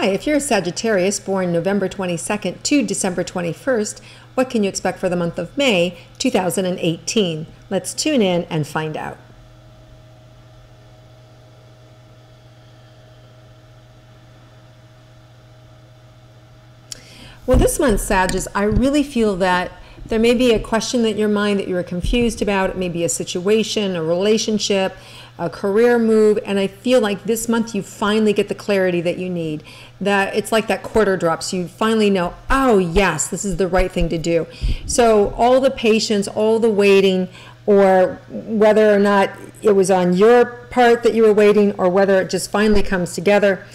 Hi, if you're a Sagittarius born November 22nd to December 21st, what can you expect for the month of May 2018? Let's tune in and find out. Well, this month, Sagittarius, I really feel that there may be a question in your mind that you were confused about. It may be a situation, a relationship, a career move, and I feel like this month you finally get the clarity that you need. That it's like that quarter drops. You finally know, oh yes, this is the right thing to do. So all the patience, all the waiting, or whether or not it was on your part that you were waiting, or whether it just finally comes together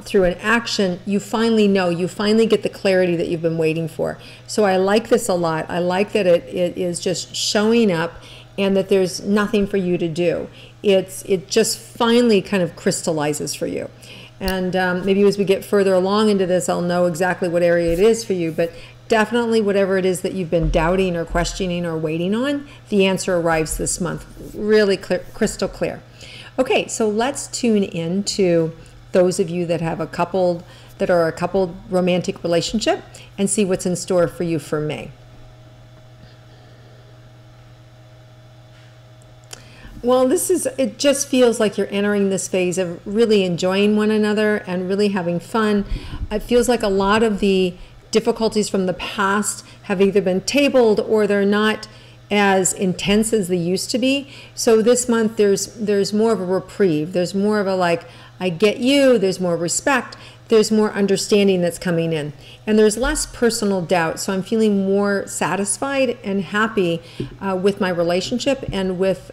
through an action, you finally know, you finally get the clarity that you've been waiting for. So I like this a lot. I like that it is just showing up and that there's nothing for you to do. It just finally kind of crystallizes for you. And maybe as we get further along into this, I'll know exactly what area it is for you, but definitely whatever it is that you've been doubting or questioning or waiting on, the answer arrives this month. Really clear, crystal clear. Okay, so let's tune into those of you that have a coupled romantic relationship and see what's in store for you for May. Well, it just feels like you're entering this phase of really enjoying one another and really having fun. It feels like a lot of the difficulties from the past have either been tabled or they're not as intense as they used to be. So this month there's more of a reprieve. There's more of a like, I get you, there's more respect, there's more understanding that's coming in. And there's less personal doubt. So I'm feeling more satisfied and happy with my relationship and with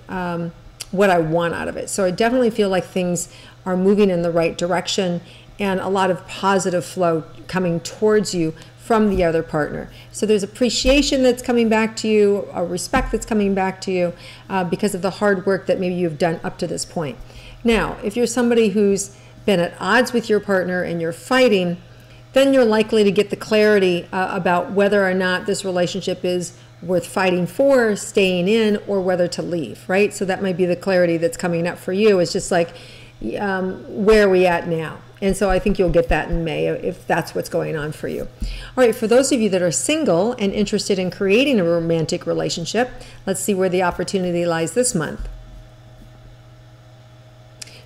what I want out of it. So I definitely feel like things are moving in the right direction and a lot of positive flow coming towards you from the other partner. So there's appreciation that's coming back to you, a respect that's coming back to you because of the hard work that maybe you've done up to this point. Now, if you're somebody who's been at odds with your partner and you're fighting, then you're likely to get the clarity about whether or not this relationship is worth fighting for, staying in, or whether to leave, right? So that might be the clarity that's coming up for you. It's just like, where are we at now? And so I think you'll get that in May if that's what's going on for you. All right, for those of you that are single and interested in creating a romantic relationship, let's see where the opportunity lies this month.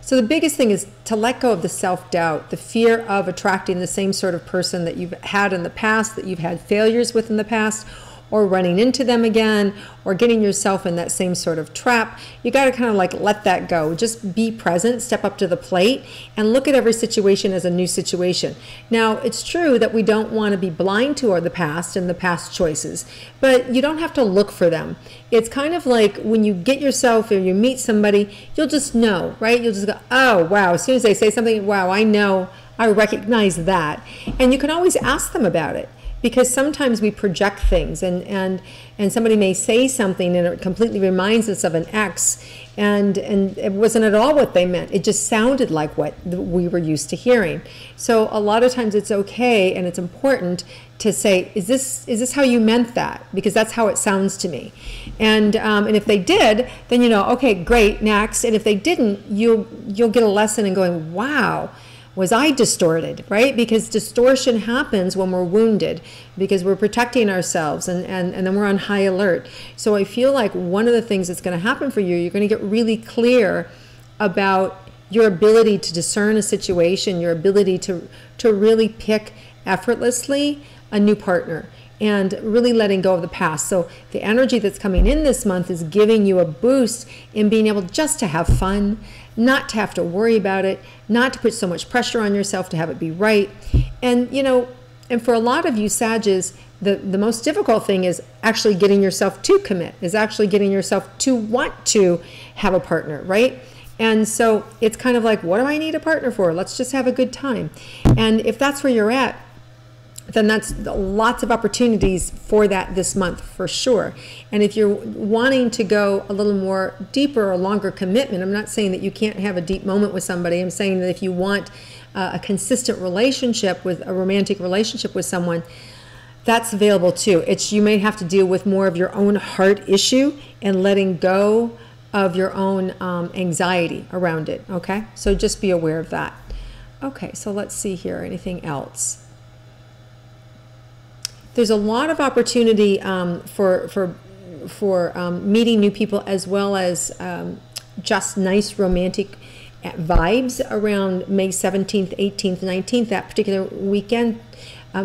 So the biggest thing is to let go of the self-doubt, the fear of attracting the same sort of person that you've had in the past, that you've had failures with in the past, or running into them again, or getting yourself in that same sort of trap. You got to kind of like let that go. Just be present, step up to the plate, and look at every situation as a new situation. Now, it's true that we don't want to be blind to the past and the past choices, but you don't have to look for them. It's kind of like when you get yourself or you meet somebody, you'll just know, right? You'll just go, oh, wow. As soon as they say something, wow, I know, I recognize that. And you can always ask them about it. Because sometimes we project things and somebody may say something and it completely reminds us of an ex and it wasn't at all what they meant. It just sounded like what we were used to hearing. So a lot of times it's okay and it's important to say, is this how you meant that? Because that's how it sounds to me. And if they did, then you know, okay, great, next. And if they didn't, you'll get a lesson in going, wow, was I distorted, right? Because distortion happens when we're wounded because we're protecting ourselves and then we're on high alert. So I feel like one of the things that's going to happen for you, you're going to get really clear about your ability to discern a situation, your ability to really pick effortlessly a new partner and really letting go of the past. So the energy that's coming in this month is giving you a boost in being able just to have fun, not to have to worry about it, not to put so much pressure on yourself to have it be right. And you know, and for a lot of you Sages, the most difficult thing is actually getting yourself to commit, is actually getting yourself to want to have a partner, right? And so it's kind of like, what do I need a partner for? Let's just have a good time. And if that's where you're at, then that's lots of opportunities for that this month for sure. And if you're wanting to go a little more deeper or longer commitment, I'm not saying that you can't have a deep moment with somebody. I'm saying that if you want a consistent relationship with a romantic relationship with someone, that's available too. You may have to deal with more of your own heart issue and letting go of your own anxiety around it, okay? So just be aware of that. Okay, so let's see here. Anything else? There's a lot of opportunity for meeting new people, as well as just nice romantic vibes around May 17th, 18th, 19th. That particular weekend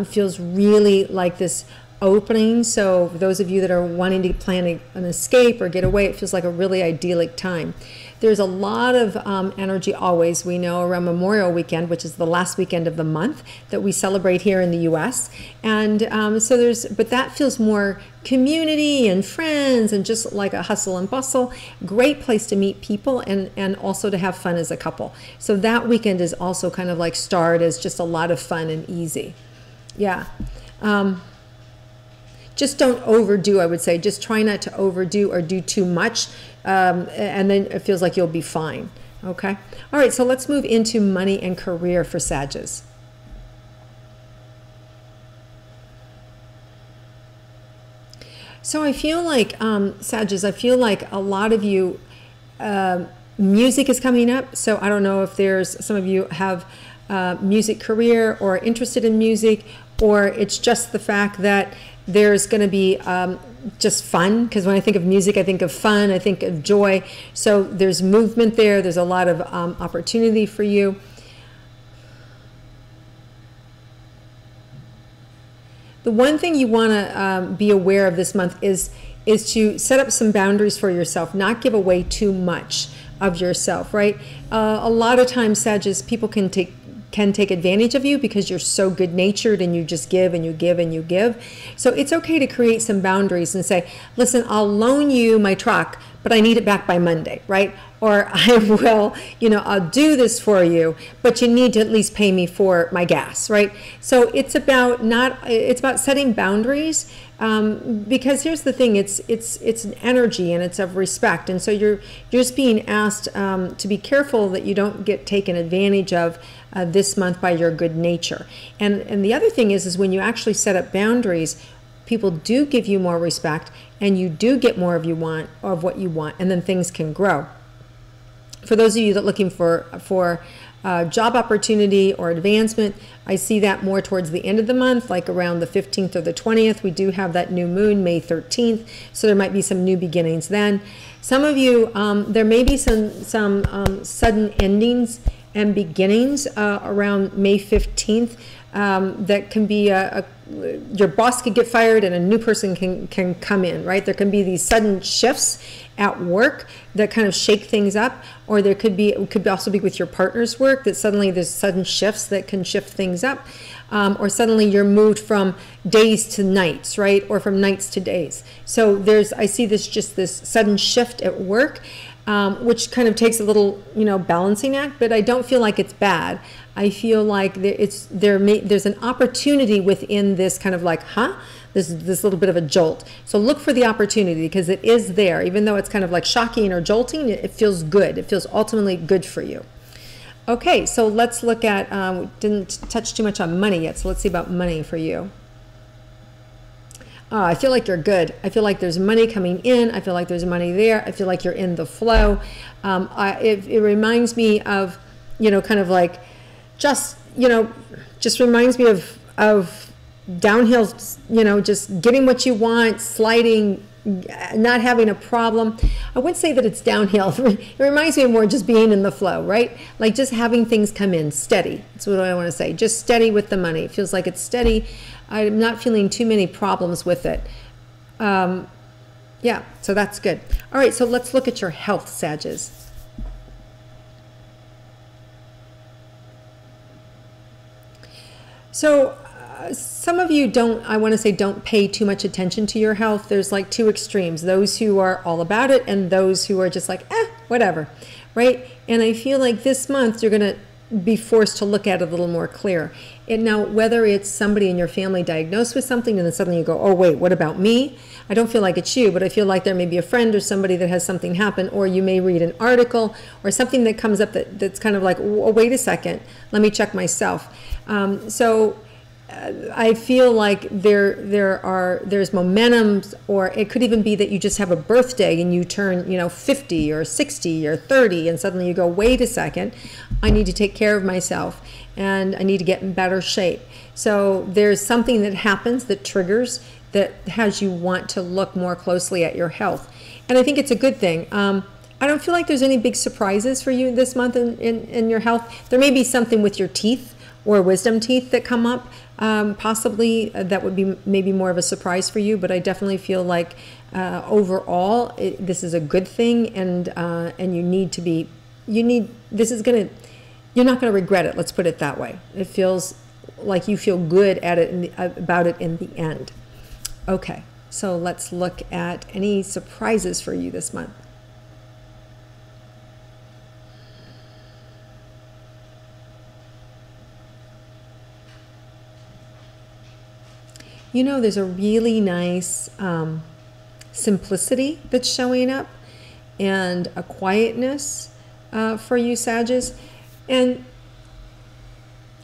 feels really like this opening. So for those of you that are wanting to plan an escape or get away, it feels like a really idyllic time. There's a lot of energy always, we know, around Memorial Weekend, which is the last weekend of the month that we celebrate here in the U.S. And but that feels more community and friends and just like a hustle and bustle. Great place to meet people and also to have fun as a couple. So that weekend is also kind of like starred as just a lot of fun and easy. Yeah. Just don't overdo, I would say. Just try not to overdo or do too much, and then it feels like you'll be fine, okay? All right, so let's move into money and career for Sagittarius. So I feel like, Sagittarius, I feel like a lot of you, music is coming up. So I don't know if some of you have music career or interested in music, or it's just the fact that there's going to be just fun, because when I think of music, I think of fun, I think of joy. So there's movement there. There's a lot of opportunity for you. The one thing you want to be aware of this month is to set up some boundaries for yourself, not give away too much of yourself, right? A lot of times, Sagittarius, people can take advantage of you because you're so good-natured and you just give and you give and you give. So it's okay to create some boundaries and say, listen, I'll loan you my truck, but I need it back by Monday, right? Or I will, I'll do this for you, but you need to at least pay me for my gas, right? So it's about setting boundaries, because here's the thing, it's an energy and it's of respect. And so you're just being asked to be careful that you don't get taken advantage of this month by your good nature. And the other thing is when you actually set up boundaries, people do give you more respect and you do get more of what you want, and then things can grow. For those of you that are looking for job opportunity or advancement, I see that more towards the end of the month, like around the 15th or the 20th. We do have that new moon, May 13th, so there might be some new beginnings then. Some of you, there may be some sudden endings and beginnings around May 15th. That can be your boss could get fired and a new person can come in, right? There can be these sudden shifts at work that kind of shake things up, or it could also be with your partner's work, that suddenly there's sudden shifts that can shift things up, or suddenly you're moved from days to nights, right? Or from nights to days. So I see this sudden shift at work, which kind of takes a little, balancing act, but I don't feel like it's bad. I feel like there's an opportunity within this kind of like, this little bit of a jolt. So look for the opportunity, because it is there. Even though it's kind of like shocking or jolting, it feels good. It feels ultimately good for you. Okay, so let's look at, we didn't touch too much on money yet, so let's see about money for you. I feel like you're good. I feel like there's money coming in. I feel like there's money there. I feel like you're in the flow. It reminds me of, kind of like just reminds me of downhill, just getting what you want, sliding, not having a problem. I wouldn't say that it's downhill. It reminds me of more just being in the flow, right? Like just having things come in steady. That's what I want to say. Just steady with the money. It feels like it's steady. I'm not feeling too many problems with it. Yeah, so that's good. All right, so let's look at your health, Sagittarius. So some of you don't pay too much attention to your health. There's like two extremes, those who are all about it and those who are just like, whatever, right? And I feel like this month you're going to be forced to look at it a little more clear. And now, whether it's somebody in your family diagnosed with something and then suddenly you go, oh wait, what about me? I don't feel like it's you, but I feel like there may be a friend or somebody that has something happen, or you may read an article or something that comes up that's kind of like, oh, wait a second, let me check myself. So I feel like there's momentum, or it could even be that you just have a birthday and you turn, 50 or 60 or 30, and suddenly you go, wait a second, I need to take care of myself and I need to get in better shape. So there's something that happens that triggers, that has you want to look more closely at your health. And I think it's a good thing. I don't feel like there's any big surprises for you this month in your health. There may be something with your teeth or wisdom teeth that come up, possibly that would be maybe more of a surprise for you, but I definitely feel like overall this is a good thing, and you need to be, you're not going to regret it, let's put it that way. It feels like you feel good at it about it in the end. Okay, so let's look at any surprises for you this month. There's a really nice simplicity that's showing up, and a quietness for you, Sagittarius. And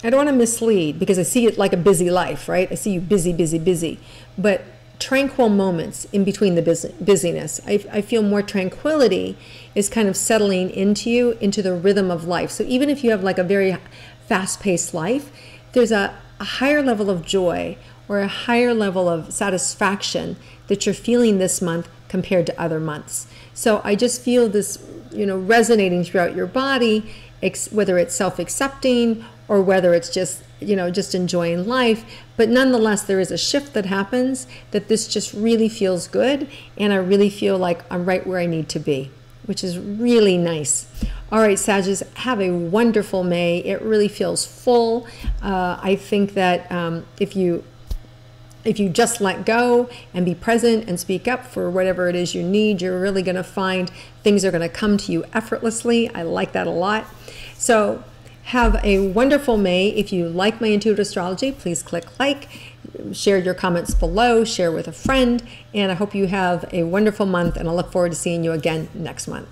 I don't want to mislead, because I see it like a busy life, right? I see you busy, busy, busy. But tranquil moments in between the busyness. I feel more tranquility is kind of settling into you, into the rhythm of life. So even if you have like a very fast-paced life, there's a higher level of joy or a higher level of satisfaction that you're feeling this month compared to other months. So I just feel this, resonating throughout your body, whether it's self-accepting or whether it's just, just enjoying life. But nonetheless, there is a shift that happens, that this just really feels good, and I really feel like I'm right where I need to be, which is really nice. All right, Sagittarius, have a wonderful May. It really feels full. I think that if you just let go and be present and speak up for whatever it is you need, you're really going to find things are going to come to you effortlessly. I like that a lot. So have a wonderful May. If you like my intuitive astrology, please click like, share your comments below, share with a friend, and I hope you have a wonderful month, and I look forward to seeing you again next month.